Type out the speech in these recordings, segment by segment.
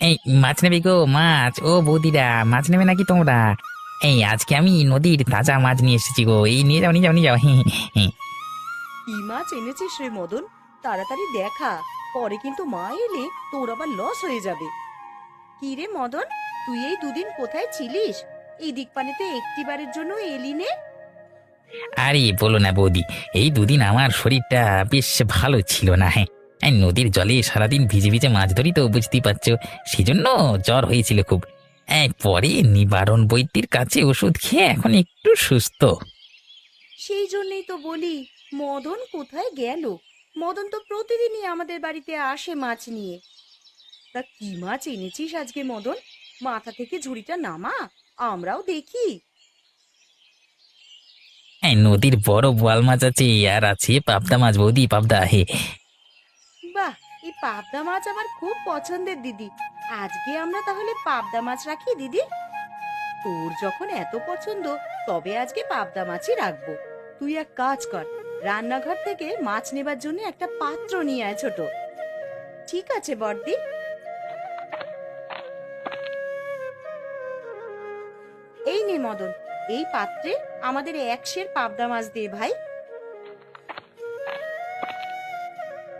এই মাছ নেবে গো? মাছ, ও বৌদিরা, মাছ নেবে নাকি তোমরা? এই আজকে আমি নদীর তাজা মাছ নিয়ে এসেছি গো, এই নিয়ে যাও নিয়ে যাও নিয়ে যাও। কি মাছ এনেছিস রে মদন? তাড়াতাড়ি দেখা, পরে কিন্তু মা এলে তোর আবার লস হয়ে যাবে। কি রে মদন, তুই এই দুদিন কোথায় ছিলিস? এই দিকপানেতে একটিবারের জন্য এলি নে। আরে বলো না বৌদি, এই দুদিন আমার শরীরটা বেশ ভালো ছিল না। হ্যাঁ, এই নদীর জলে সারাদিন ভিজে ভিজে মাছ ধরি তো, বুঝতেই পারছো, সেজন্য জ্বর হয়েছিল খুব। পরে নিবারণ বৈদ্যের কাছে ওষুধ খেয়ে এখন একটু সুস্থ। সেই জন্যই তো বলি, মদন কোথায় গেল? মদন তো প্রতিদিনই আমাদের বাড়িতে আসে মাছ নিয়ে। তা কি মাছ এনেছিস আজকে মদন? মাথা থেকে ঝুড়িটা নামা, আমরাও দেখি। নদীর বড় বোয়াল মাছ আছে, আর আছে পাবদা মাছ বৌদি, পাবদা। হে, বাহ, এই পাবদা মাছ আমার খুব পছন্দের দিদি। আজকে আমরা তাহলে পাবদা মাছ রাখি দিদি। তোর যখন এত পছন্দ, তবে আজকে পাবদা মাছই রাখবো। তুই এক কাজ কর, রান্নাঘর থেকে মাছ নেবার জন্য একটা পাত্র নিয়ে আয় ছোট। ঠিক আছে বড়দি। এই নে মদন, এই পাত্রে আমাদের এক সের পাবদা মাছ দে ভাই।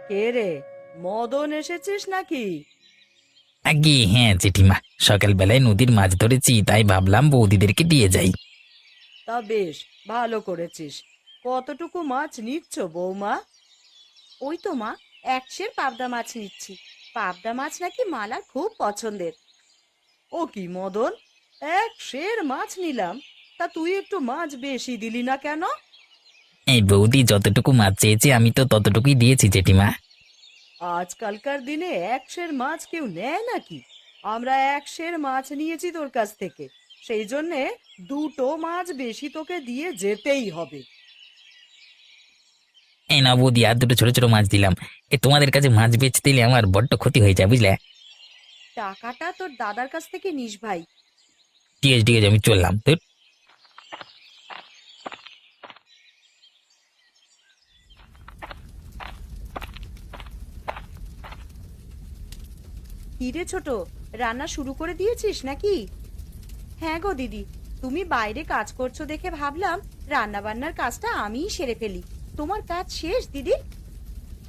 কে রে, মদন এসেছিস নাকি? আগে হ্যাঁ জেঠিমা, সকালবেলায় নদীর মাছ ধরেছি, তাই ভাবলাম বৌদিদেরকে দিয়ে যাই। তা বেশ, ভালো করেছিস। কতটুকু মাছ নিচ্ছ বৌমা? ওই তো মা, এক সের পাবদা মাছ নিচ্ছি। পাবদা মাছ নাকি মালার খুব পছন্দের। ও কি মদন, এক সের মাছ নিলাম, তা তুই একটু মাছ বেশি দিলি না কেন? এই বৌদি যতটুকু মাছ চেয়েছে আমি তো ততটুকুই দিয়েছি জেঠিমা। আজকালকার দিনে এক সের মাছ কেউ নেয় নাকি? আমরা এক সের মাছ নিয়েছি তোর কাছ থেকে, সেই জন্যে দুটো মাছ বেশি তোকে দিয়ে যেতেই হবে। এই না বৌদি, আর দুটো ছোট ছোট মাছ দিলাম। তোমাদের কাছে মাছ বেচতে দিলে আমার বড্ড ক্ষতি হয়ে যায়, বুঝলে? টাকাটা তোর দাদার কাছ থেকে নিস ভাই। ঠিক আছে ঠিক আছে, আমি চললাম তো। হিরে ছোট, রান্না শুরু করে দিয়েছিস নাকি? হ্যাঁ গো দিদি, তুমি বাইরে কাজ করছো দেখে ভাবলাম রান্না বান্নার কাজটা আমিই সেরে ফেলি। তোমার কাজ শেষ দিদি?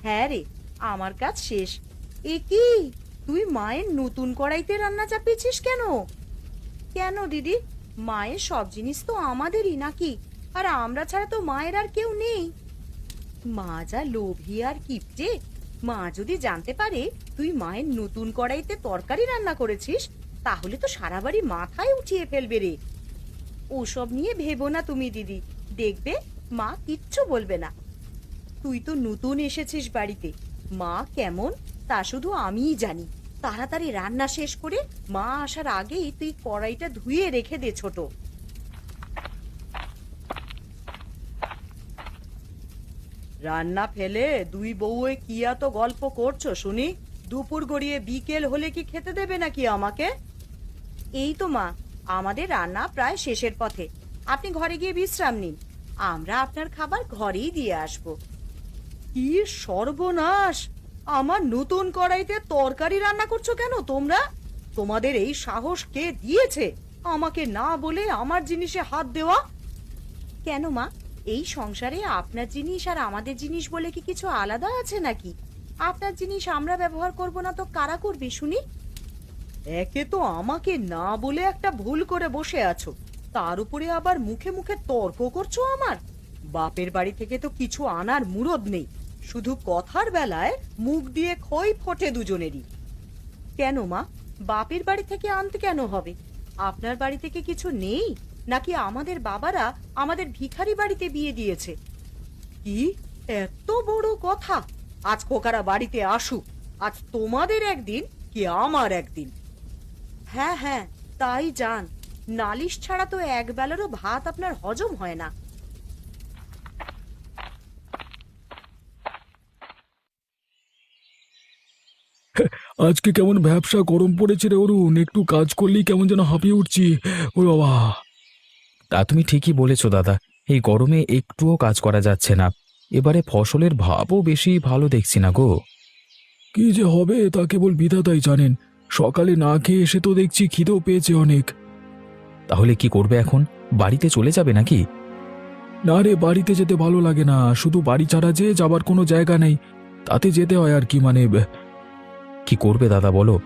হ্যাঁ রে, আমার কাজ শেষ। এ কি, তুই মায়ের নতুন কড়াইতে রান্না চাপিয়েছিস কেন? কেন দিদি, মায়ের সব জিনিস তো আমাদেরই নাকি? আর আমরা ছাড়া তো মায়ের আর কেউ নেই। মা যা লোভী আর কিপটে, মা যদি জানতে পারে তুই মায়ের নতুন কড়াইতে তরকারি রান্না করেছিস, তাহলে তো সারা বাড়ি মাথায় উঠিয়ে ফেলবে রে। ওসব নিয়ে ভেবো না তুমি দিদি, দেখবে মা কিচ্ছু বলবে না। তুই তো নতুন এসেছিস বাড়িতে, মা কেমন তা শুধু আমিই জানি। তাড়াতাড়ি রান্না শেষ করে মা আসার আগেই তুই কড়াইটা ধুয়ে রেখে দে ছোট। রান্না ফেলে দুই বউয়ে কি এত গল্প করছো শুনি? দুপুর গড়িয়ে বিকেল হলে কি খেতে দেবে নাকি আমাকে? এই তো মা, আমাদের রান্না প্রায় শেষের পথে। আপনি ঘরে গিয়ে বিশ্রাম নিন, আমরা আপনার খাবার ঘরেই দিয়ে আসব। কি সর্বনাশ! আমার নতুন কড়াইতে তরকারি রান্না করছো কেন তোমরা? তোমাদের এই সাহস কে দিয়েছে আমাকে না বলে আমার জিনিসে হাত দেওয়া? কেন মা, এই সংসারে আপনার জিনিস আর আমাদের জিনিস বলে কি কিছু আলাদা আছে নাকি? আপনার জিনিস আমরা ব্যবহার করব না তো কারা করবে শুনি? একে তো আমাকে না বলে একটা ভুল করে বসে আছো, তার উপরে আবার মুখে মুখে তর্ক করছো আমার। বাপের বাড়ি থেকে তো কিছু আনার মুরদ নেই, শুধু কথার বেলায় মুখ দিয়ে খই ফোটে দুজনেরই। কেন মা, বাপের বাড়ি থেকে আনতে কেন হবে? আপনার বাড়ি থেকে কিছু নেই নাকি আমাদের বাবারা আমাদের ভিখারি বাড়িতে বিয়ে দিয়েছে? কি এত বড় কথা! আজ খোকারা বাড়িতে আসুক, আজ তোমাদের একদিন কি আমার একদিন। হ্যাঁ হ্যাঁ, তাই যান। নালিশ ছাড়া তো এক বেলারও ভাত আপনার হজম হয় না। আজকে কেমন ভ্যাপসা গরম পড়েছে রে অরুণ, একটু কাজ করলেই কেমন যেন হাঁপিয়ে উঠছি। ও বাবা! তা তুমি ঠিকই বলেছো দাদা, এই গরমে একটুও কাজ করা যাচ্ছে না। এবারে ফসলের ভাবও বেশি ভালো দেখছি না গো। কি যে হবে তা কেবল বিধাতাই জানেন। সকালে না খেয়ে এসে তো দেখছি খিদেও পেয়েছে অনেক। তাহলে কি করবে এখন? বাড়িতে চলে যাবে নাকি? না রে, বাড়িতে যেতে ভালো লাগে না, শুধু বাড়ি ছাড়া যে যাবার কোনো জায়গা নেই, তাতে যেতে হয় আর কি। মানে কি করবে দাদা বলো?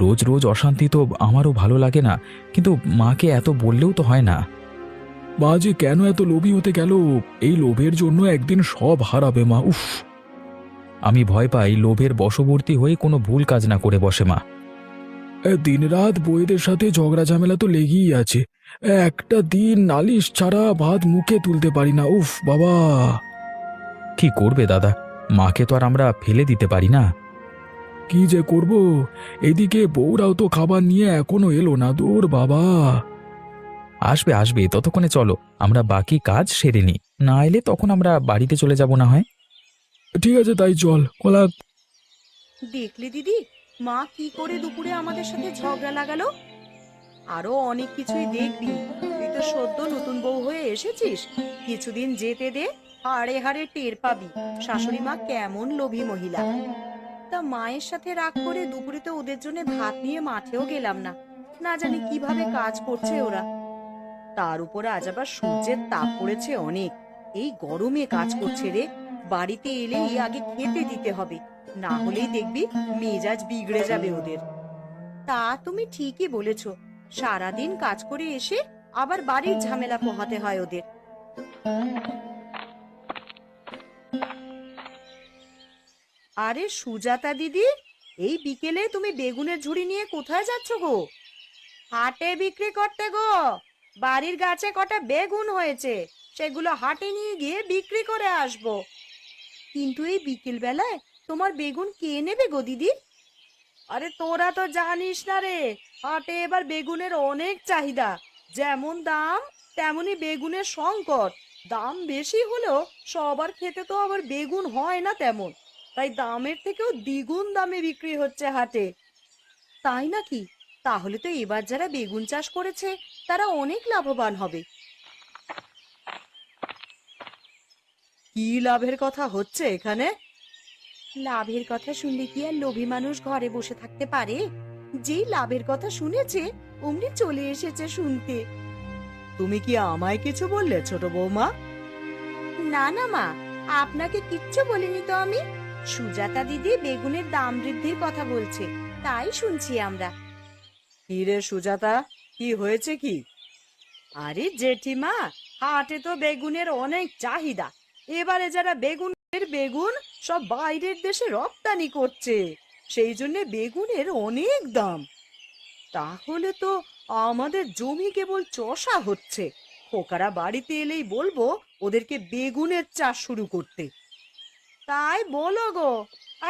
রোজ রোজ অশান্তি তো আমারও ভালো লাগে না, কিন্তু মাকে এত বললেও তো হয় না। মা যে কেন এত লোভী হতে গেল, এই লোভের জন্য একদিন সব হারাবে মা। উফ! আমি ভয় পাই লোভের বশবর্তী হয়ে কোনো ভুল কাজ না করে বসে মা। দিনরাত বউয়েদের সাথে ঝগড়া ঝামেলা তো লেগেই আছে। একটা দিন নালিশ ছাড়া ভাত মুখে তুলতে পারি না। উফ বাবা! কি করবে দাদা, মাকে তো আর আমরা ফেলে দিতে পারি না। কি যে করব, এদিকে বউরাও তো খাবার নিয়ে এখনো এলো না। দূর বাবা! আসবে আসবে, ততক্ষণে চলো আমরা বাকি কাজ সেরে নিই, না এলে তখন আমরা বাড়িতে চলে যাব না হয়। ঠিক আছে, তাই চল। কলা, দেখলি দিদি, মা কি করে দুপুরে আমাদের সাথে ঝগড়া লাগালো। আরো অনেক কিছুই দেখবি। তুই তো সদ্য নতুন বউ হয়ে এসেছিস, কিছুদিন যেতে দে, হাড়ে হাড়ে টের পাবি শাশুড়ি মা কেমন লোভী মহিলা। তা মায়ের সাথে রাগ করে দুপুরে তো ওদের জন্য ভাত নিয়ে মাঠেও গেলাম না, না জানি কিভাবে কাজ করছে ওরা। তার উপর আজ আবার সূর্যের তাপ পড়েছে অনেক, এই গরমে কাজ করছে রে। বাড়িতে এলেই আগে খেতে দিতে হবে, না হলেই দেখবি মেজাজ বিগড়ে যাবে ওদের। তা তুমি ঠিকই বলেছ, সারাদিন কাজ করে এসে আবার বাড়ির ঝামেলা পোহাতে হয় ওদের। আরে সুজাতা দিদি, এই বিকেলে তুমি বেগুনের ঝুড়ি নিয়ে কোথায় যাচ্ছ গো? হাটে বিক্রি করতে গো। বাড়ির গাছে কটা বেগুন হয়েছে, সেগুলো হাটে নিয়ে গিয়ে বিক্রি করে আসবো। কিন্তু এই বিকেল বেলায় তোমার বেগুন কে নেবে গো দিদি? আরে তোরা তো জানিস না রে, হাটে এবার বেগুনের অনেক চাহিদা। যেমন দাম তেমনি বেগুনের সংকট। দাম বেশি হলেও সবার খেতে তো আবার বেগুন হয় না তেমন, তাই দামের থেকেও দ্বিগুণ দামে বিক্রি হচ্ছে হাটে। তাই নাকি? তাহলে তো এবার যারা বেগুন চাষ করেছে তারা অনেক লাভবান হবে। কি লাভের কথা হচ্ছে এখানে? লাভের কথা শুনলে কি আর লোভী মানুষ ঘরে বসে থাকতে পারে? যেই লাভের কথা শুনেছে অমনি চলে এসেছে শুনতে। তুমি কি আমায় কিছু বললে ছোট বৌমা? না না মা, আপনাকে কিচ্ছু বলিনি তো আমি। সুজাতা দিদি বেগুনের দাম বৃদ্ধির কথা বলছে, তাই শুনছি আমরা। কি রে সুজাতা, কি হয়েছে কি? আরে জেঠিমা, হাটে তো বেগুনের অনেক চাহিদা। এবারে যারা বেগুন সব বাইরের দেশে রপ্তানি করছে, সেই জন্য বেগুনের অনেক দাম। তাহলে তো আমাদের জমি কেবল চষা হচ্ছে। খোকারা বাড়িতে এলেই বলবো ওদেরকে বেগুনের চাষ শুরু করতে। তাই বলো গো,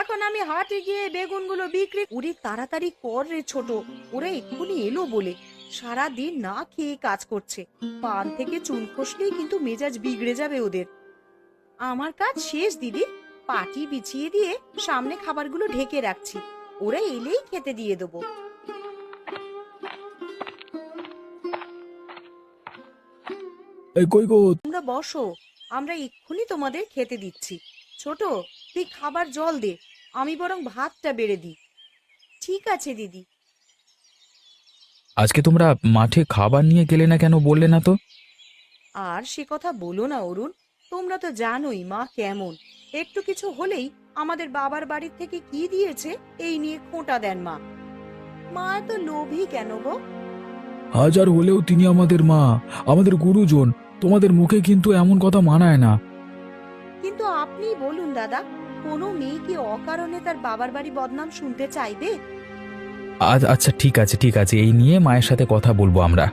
এখন আমি হাটে গিয়ে বেগুনগুলো বিক্রি উড়ি। তাড়াতাড়ি কর রে ছোট, ওরা এক্ষুনি এলো বলে। সারা দিন না খেয়ে কাজ করছে, পান থেকে চুন খসলেই কিন্তু মেজাজ বিগড়ে যাবে ওদের। আমার কাজ শেষ দিদি, পাটি বিছিয়ে দিয়ে সামনে খাবারগুলো ঢেকে রাখছি, ওরা এলেই খেতে দিয়ে দেবো। এই কই গো? তোমরা বসো, আমরা এক্ষুনি তোমাদের খেতে দিচ্ছি। ছোট, তুই খাবার জল দে, আমি বরং ভাতটা বেড়ে দিই। ঠিক আছে দিদি। আজকে তোমরা মাঠে খাবার নিয়ে গেলে না কেন, বললে না তো? আর সে কথা বলো না অরুণ, তোমরা তো জানোই মা কেমন। একটু কিছু হলেই আমাদের বাবার বাড়ি থেকে কি দিয়েছে এই নিয়ে খোঁটা দেন মা। মা এত লোভী কেন গো? হাজার হলেও তিনি আমাদের মা, আমাদের গুরুজন। তোমাদের মুখে কিন্তু এমন কথা মানায় না। কিন্তু আপনি বলুন দাদা, কোনো মেয়ে কি অকারণে তার বাবার বাড়ি বদনাম শুনতে চাইবে? আচ্ছা ঠিক আছে ঠিক আছে, এই নিয়ে মায়ের সাথে কথা বলবো আমরা।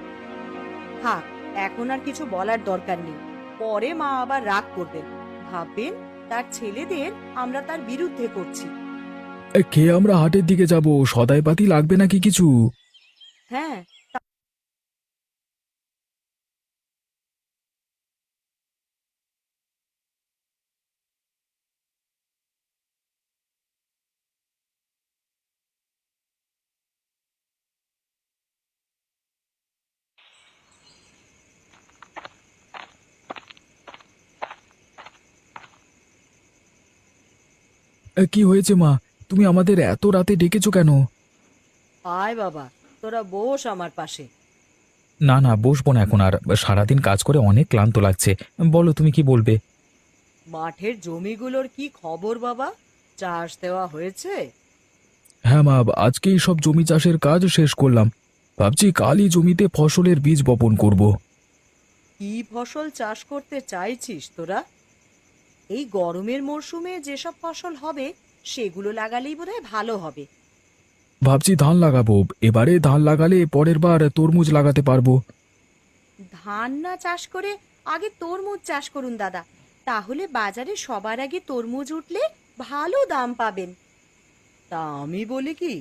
হ্যাঁ, এখন আর কিছু বলার দরকার নেই, পরে মা আবার রাগ করবেন, ভাববেন তার ছেলেদের আমরা তার বিরুদ্ধে করছি। খেয়ে আমরা হাটের দিকে যাব, সদাই পাতি লাগবে নাকি কিছু? হ্যাঁ, কি হয়েছে মা? তুমি আমাদের এত রাতে ডেকেছো কেন? আয় বাবা, তোরা বস আমার পাশে। না না, বসবো না এখন আর। সারাদিন কাজ করে অনেক ক্লান্ত লাগছে। বলো তুমি কি বলবে? মাঠের জমিগুলোর কি খবর বাবা? চাষ দেওয়া হয়েছে? হ্যাঁ মা, আজকেই সব জমি চাষের কাজ শেষ করলাম। ভাবছি কালই জমিতে ফসলের বীজ বপন করব। কি ফসল চাষ করতে চাইছিস তোরা? এই গরমের মরশুমে যেসব ফসল হবে সেগুলো লাগালেই বোধহয় ভালো হবে। ভাবছি ধান লাগাবো। এবারে ধান লাগালে পরের বার তরমুজ লাগাতে পারবো। ধান না চাষ করে আগে তরমুজ চাষ করুন দাদা, তাহলে বাজারে সবার আগে তরমুজ উঠলে ভালো দাম পাবেন। তা আমি বলি কি,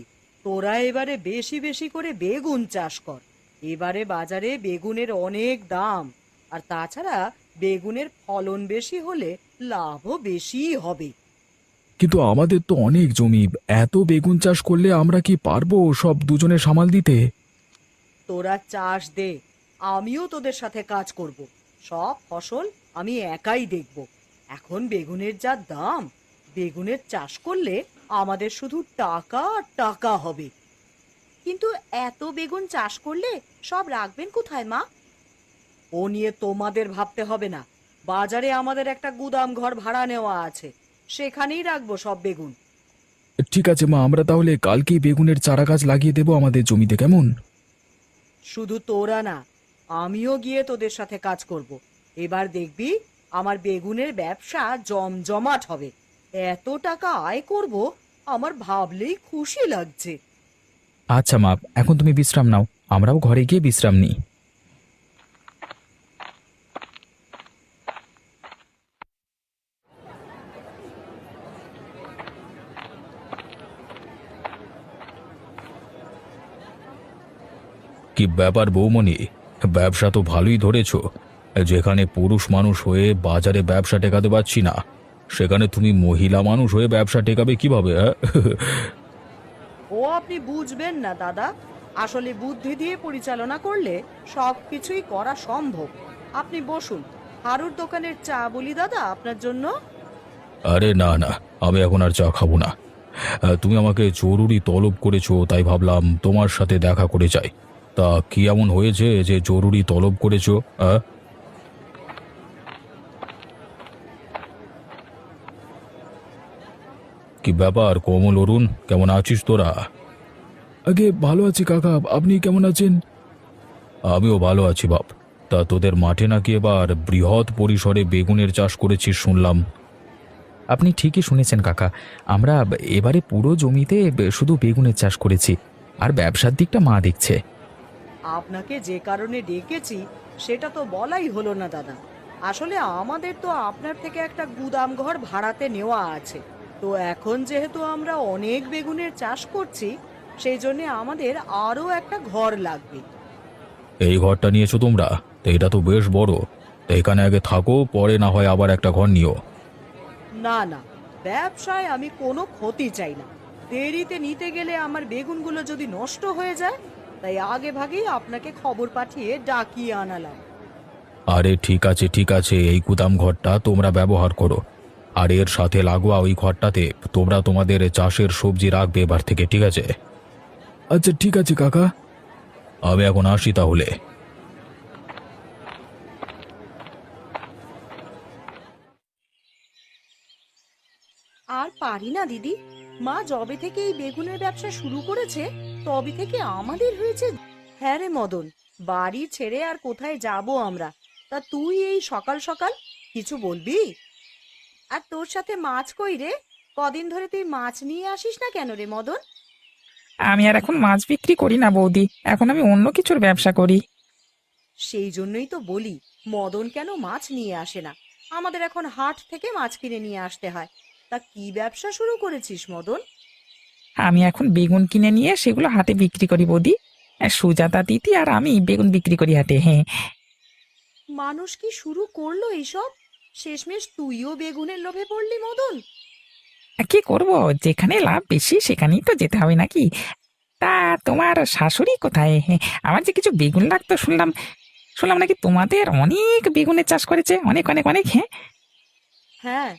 তোরা এবারে বেশি বেশি করে বেগুন চাষ কর। এবারে বাজারে বেগুনের অনেক দাম, আর তাছাড়া বেগুনের ফলন বেশি হলে লাভও বেশিই হবে। কিন্তু আমাদের তো অনেক জমি, এত বেগুন চাষ করলে আমরা কি পারবো সব দুজনে সামাল দিতে? তোরা চাষ দে, আমিও তোদের সাথে কাজ করব। সব ফসল আমি একাই দেখব। এখন বেগুনের যা দাম, বেগুনের চাষ করলে আমাদের শুধু টাকা আর টাকা হবে। কিন্তু এত বেগুন চাষ করলে সব রাখবেন কোথায় মা? ও নিয়ে তোমাদের ভাবতে হবে না। বাজারে আমাদের একটা গুদাম ঘর ভাড়া নেওয়া আছে, সেখানেই রাখবো সব বেগুন। ঠিক আছে মা, আমরা তাহলে কালকেই বেগুনের চারা গাছ লাগিয়ে দেবো আমাদের জমিতে, কেমন? শুধু তোরা না, আমিও গিয়ে তোদের সাথে কাজ করব। এবার দেখবি আমার বেগুনের ব্যবসা জমজমাট হবে। এত টাকা আয় করব, আমার ভাবলেই খুশি লাগছে। আচ্ছা মা, এখন তুমি বিশ্রাম নাও, আমরাও ঘরে গিয়ে বিশ্রাম নিই। কি ব্যাপার বৌমণি, ব্যবসা তো ভালোই ধরেছো। যেখানে পুরুষ মানুষ হয়ে বাজারে ব্যবসা টেকাতে পারছি না, সেখানে তুমি মহিলা মানুষ হয়ে ব্যবসা টেকাবে কিভাবে? ও আপনি বুঝবেন না দাদা, আসলে বুদ্ধি দিয়ে পরিচালনা করলে সব কিছুই করা সম্ভব। আপনি বসুন, হারুর দোকানের চা বলি দাদা আপনার জন্য। আরে না না, আমি এখন আর চা খাবো না। তুমি আমাকে জরুরি তলব করেছো, তাই ভাবলাম তোমার সাথে দেখা করে যাই। তা কি এমন হয়েছে যে জরুরি তলব করেছো? কি ব্যাপার কোমল, অরুণ, কেমন আছিস তোরা? আগে ভালো আছি কাকা, আপনি কেমন আছেন? আমিও ভালো আছি বাপ। তা তোদের মাঠে নাকি এবার বৃহৎ পরিসরে বেগুনের চাষ করেছিস শুনলাম। আপনি ঠিকই শুনেছেন কাকা, আমরা এবারে পুরো জমিতে শুধু বেগুনের চাষ করেছি, আর ব্যবসার দিকটা মা দেখছে। আপনাকে যে কারণে ডেকেছি সেটা তো বলাই হলো না দাদা। আসলে আমাদের তো আপনার থেকে একটা গুদাম ঘর ভাড়াতে নেওয়া আছে। তো এখন যেহেতু আমরা অনেক বেগুনের চাষ করছি, সেই জন্য আমাদের আরো একটা ঘর লাগবে। এই ঘরটা নিয়েছো তোমরা? তো এটা তো বেশ বড়। তো এখানে আগে থাকো, পরে না হয় আবার একটা ঘর নিও। না না, ব্যবসায় আমি কোনো ক্ষতি চাই না। দেরিতে নিতে গেলে আমার বেগুনগুলো যদি নষ্ট হয়ে যায়, তাই আগে ভাগেই আপনাকে খবর পাঠিয়ে ডাকিয়ে আনালাম। আরে ঠিক আছে ঠিক আছে, এই গুদাম ঘরটা তোমরা ব্যবহার করো, আর এর সাথে লাগোয়া ওই ঘরটাতে তোমরা তোমাদের চাষের সবজি রাখবে এবার থেকে, ঠিক আছে? আচ্ছা ঠিক আছে কাকা। আমি এখন আসি তাহলে। আর পারি না দিদি, মা যবে থেকে এই বেগুনের ব্যবসা শুরু করেছে তবে থেকে আমাদের হয়েছে। হ্যাঁ রে মদন, বাড়ি ছেড়ে আর কোথায় যাব আমরা? তা তুই এই সকাল সকাল কিছু বলবি? আর তোর সাথে মাছ কই রে? কদিন ধরে তুই মাছ নিয়ে আসিস না কেন রে মদন? আমি আর এখন মাছ বিক্রি করি না বৌদি, এখন আমি অন্য কিছুর ব্যবসা করি। সেই জন্যই তো বলি, মদন কেন মাছ নিয়ে আসে না? আমাদের এখন হাট থেকে মাছ কিনে নিয়ে আসতে হয়। তা কি ব্যবসা শুরু করেছিস মদন? আমি এখন বেগুন কিনে নিয়ে সেগুলো হাটে বিক্রি করি বৌদি। সুজাতা দিদি আর আমি বেগুন বিক্রি করি হাটে, হ্যাঁ। মানুষ কি শুরু করলো এইসব? শেষমেশ তুইও বেগুনের লোভে পড়লি মদন। কি করব, যেখানে লাভ বেশি সেখানেই তো যেতে হবে নাকি? তা তোমার শাশুড়ি কোথায়? হ্যাঁ, আমার যে কিছু বেগুন লাগতো, শুনলাম শুনলাম নাকি তোমাদের অনেক বেগুনের চাষ করেছে, অনেক অনেক অনেক, হ্যাঁ। হ্যাঁ,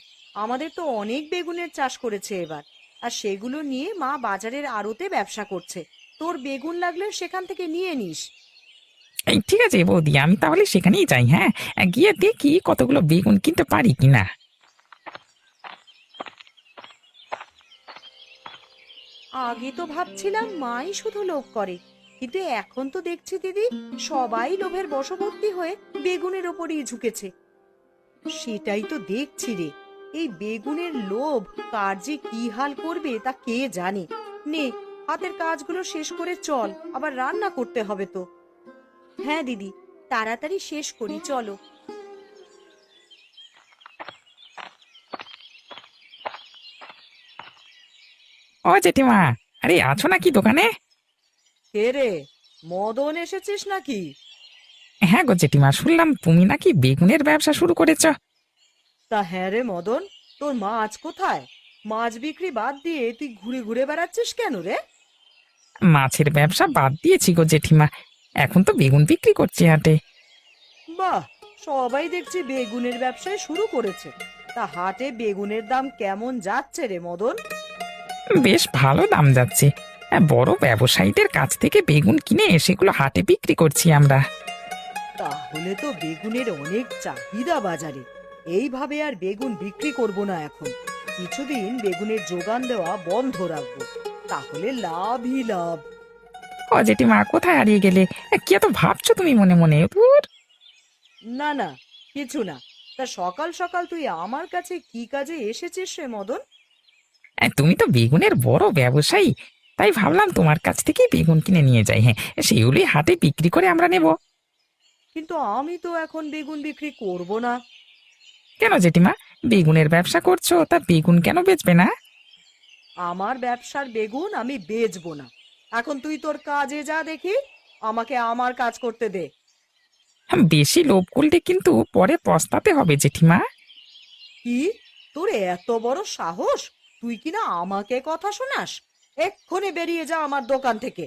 আমাদের তো অনেক বেগুনের চাষ করেছে এবার, আর সেগুলো নিয়ে মা বাজারের আড়তে ব্যবসা করছে। তোর বেগুন লাগলে সেখান থেকে নিয়ে নিস। এই ঠিক আছে বৌদি, আমি তাহলে সেখানেই যাই। হ্যাঁ, গিয়ে দেখি কতগুলো বেগুন কিনতে পারি কিনা। আগে তো ভাবছিলাম মাই শুধু লোভ করে, কিন্তু এখন তো দেখছি দিদি সবাই লোভের বশবর্তী হয়ে বেগুনের ওপরই ঝুঁকেছে। সেটাই তো দেখছি রে, এই বেগুনের লোভ কার যে কি হাল করবে তা কে জানে। নে, হাতের কাজগুলো শেষ করে চল, আবার রান্না করতে হবে তো। হ্যাঁ দিদি, তাড়াতাড়ি শেষ করি, চলো। ও জেঠিমা, আরে আছো নাকি দোকানে? কে রে, মদন এসেছিস নাকি? হ্যাঁ গো জেঠিমা, শুনলাম তুমি নাকি বেগুনের ব্যবসা শুরু করেছো। তা হ্যাঁ রে মদন, তোর মাছ কোথায়? মাছ বিক্রি বাদ দিয়ে তুই ঘুরে ঘুরে বেড়াচ্ছিস কেন রে? মাছের ব্যবসা বাদ দিয়েছি গো জেঠিমা, এখন তো বেগুন বিক্রি করছি হাটে। বাহ, সবাই দেখছি বেগুনের ব্যবসায় শুরু করেছে। তা হাটে বেগুনের দাম কেমন যাচ্ছে রে মদন? বেশ ভালো দাম যাচ্ছে। বড় ব্যবসায়ীদের কাছ থেকে বেগুন কিনে সেগুলো হাটে বিক্রি করছি আমরা। তাহলে তো বেগুনের অনেক চাহিদা বাজারে। এইভাবে আর বেগুন বিক্রি করব না এখন, কিছুদিন বেগুনের যোগান দেওয়া বন্ধ রাখবো, তাহলে লাভই লাভ। ও জেঠিমা, কোথায় হারিয়ে গেলে? কি এত ভাবছো তুমি মনে মনে? ধুর। না না, কিছু না। তা সকাল সকাল তুই আমার কাছে কি কাজে এসেছিস রে মদন? তুমি তো বেগুনের বড় ব্যবসায়ী, তাই ভাবলাম তোমার কাছ থেকেই বেগুন কিনে নিয়ে যাই। হ্যাঁ, সেগুলি হাটে বিক্রি করে আমরা নেব। কিন্তু আমি তো এখন বেগুন বিক্রি করব না। কেন জেঠিমা, বেগুনের ব্যবসা করছো, তা বেগুন কেন বেচবে না? আমার ব্যবসার বেগুন আমি বেচবো না। এখন তুই তোর কাজে যা দেখি, আমাকে আমার কাজ করতে দে। বেশি লোভ করলে কিন্তু পরে পস্তাতে হবে জেঠিমা। কি, তোর এত বড় সাহস, তুই কিনা আমাকে কথা শোনাস? এক্ষুনি বেরিয়ে যা আমার দোকান থেকে।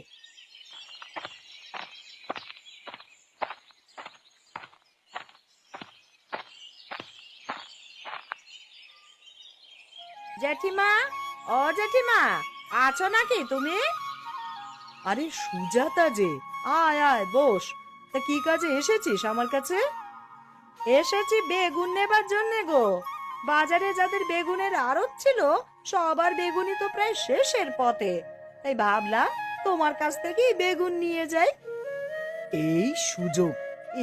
জেঠিমা, ও জেঠিমা, আছো নাকি তুমি? আরে সুজাতা যে, আয় আয় বস। তা কি কাজে এসেছিস আমার কাছে? এসেছি বেগুন নেবার জন্য গো। বাজারে যাদের বেগুনের আড়ত ছিল, সবার বেগুনই তো প্রায় শেষের পথে, তাই ভাবলাম তোমার কাছ থেকেই বেগুন নিয়ে যাই। এই সুযোগ,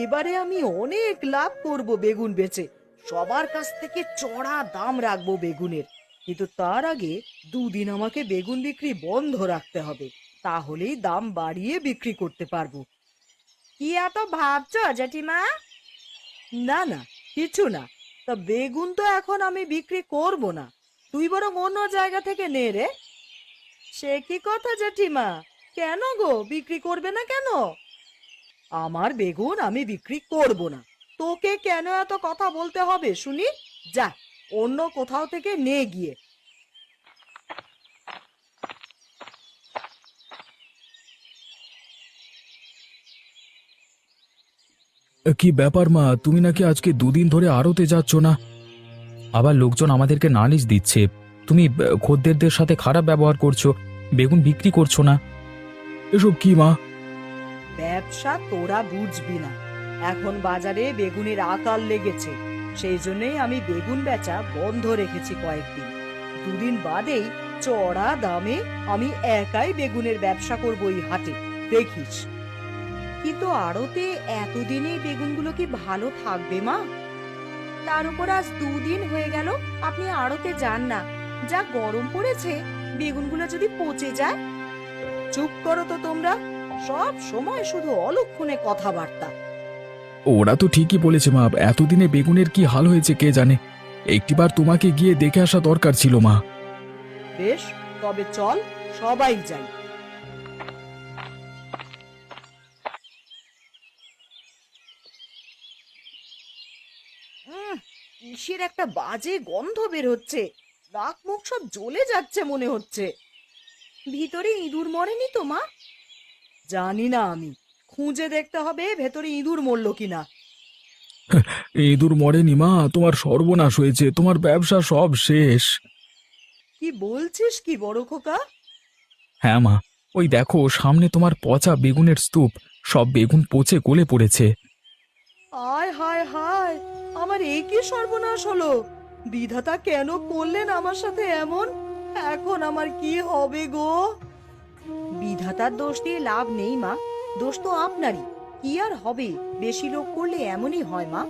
এবারে আমি অনেক লাভ করব বেগুন বেচে। সবার কাছ থেকে চড়া দাম রাখবো বেগুনের, কিন্তু তার আগে দুদিন আমাকে বেগুন বিক্রি বন্ধ রাখতে হবে, তাহলেই দাম বাড়িয়ে বিক্রি করতে পারবো। কি এত ভাবছো জেঠিমা? না না, কিছু না। তা বেগুন তো এখন আমি বিক্রি করব না, তুই বরং অন্য জায়গা থেকে নে রে। সে কি কথা জেঠিমা, কেন গো বিক্রি করবে না কেন? আমার বেগুন আমি বিক্রি করব না, তোকে কেন এত কথা বলতে হবে শুনি? যা, অন্য কোথাও থেকে নে গিয়ে। কি ব্যাপার মা, তুমি নাকি আজকে দুদিন ধরে আড়তে যাচ্ছ না? আবার লোকজন আমাদেরকে নালিশ দিচ্ছে, তুমি খদ্দেরদের সাথে খারাপ ব্যবহার করছো, বেগুন বিক্রি করছো না। এসব কি মা? ব্যবসা তোরা বুঝবি না, এখন বাজারে বেগুনের আকাল লেগেছে, সেই জন্যই আমি বেগুন বেচা বন্ধ রেখেছি কয়েকদিন। দুদিন বাদেই চড়া দামে আমি একাই বেগুনের ব্যবসা করব এই হাটে, দেখিস। কিন্তু আড়তে এতদিনে বেগুনগুলো কি ভালো থাকবে মা? তার উপর আজ দুদিন হয়ে গেল আপনি আড়তে যান না, যা গরম পড়েছে, বেগুনগুলো যদি পচে যায়। চুপ করো তো তোমরা, সব সময় শুধু অলক্ষণে কথাবার্তা। ওরা তো ঠিকই বলেছে মা, এতদিনে বেগুনের কি হাল হয়েছে কে জানে। একটিবার তোমাকে গিয়ে দেখে আসা দরকার ছিল মা। বেশ, তবে চল সবাই যাই। কিসের একটা বাজে গন্ধ বের হচ্ছে, নাক মুখ সব জ্বলে যাচ্ছে মনে হচ্ছে। ভিতরে ইঁদুর মরেনি তো মা? জানি না আমি, খুঁজে দেখতে হবে ভেতরে ইঁদুর মরলো কিনা। ইঁদুর মরেনি মা, তোমার সর্বনাশ হয়েছে, তোমার ব্যবসা সব শেষ। কি বলছিস কি বড় খোকা? হ্যাঁ মা, ওই দেখো সামনে তোমার পচা বেগুনের স্তূপ, সব বেগুন পচে গলে পড়েছে। হায় হায় হায়, আমার এই কি সর্বনাশ হলো! বিধাতা কেন করলেন আমার সাথে এমন? এখন আমার কি হবে গো? বিধাতার দোষ দিয়ে লাভ নেই মা, দোষ তো আপনারই। কি আর হবে, বেশি লোভ করলে এমনই হয় মা।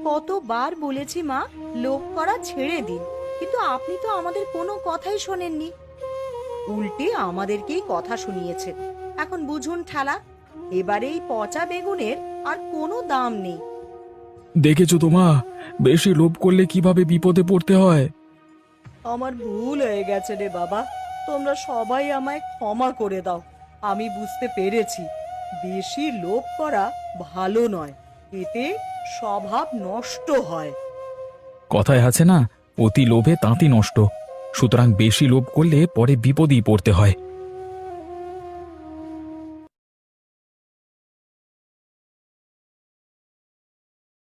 কতবার বলেছি মা, লোভ করা ছেড়ে দিন, কিন্তু আপনি তো আমাদের কোনো কথাই শোনেননি। উল্টে আমাদেরকেই কথা শুনিয়েছেন। এখন বুঝুন ঠালা, এবারে এই পচা বেগুনের আর কোনো দাম নেই। দেখেছো তো মা, বেশি লোভ করলে কিভাবে বিপদে পড়তে হয়। আমার ভুল হয়ে গেছে রে বাবা, তোমরা সবাই আমায় ক্ষমা করে দাও। আমি বুঝতে পেরেছি বেশি লোভ করা ভালো নয়, এতে স্বভাব নষ্ট হয়। কথায় আছে না, অতি লোভে তাঁতি নষ্ট। সুতরাং বেশি লোভ করলে পরে বিপদেই পড়তে হয়।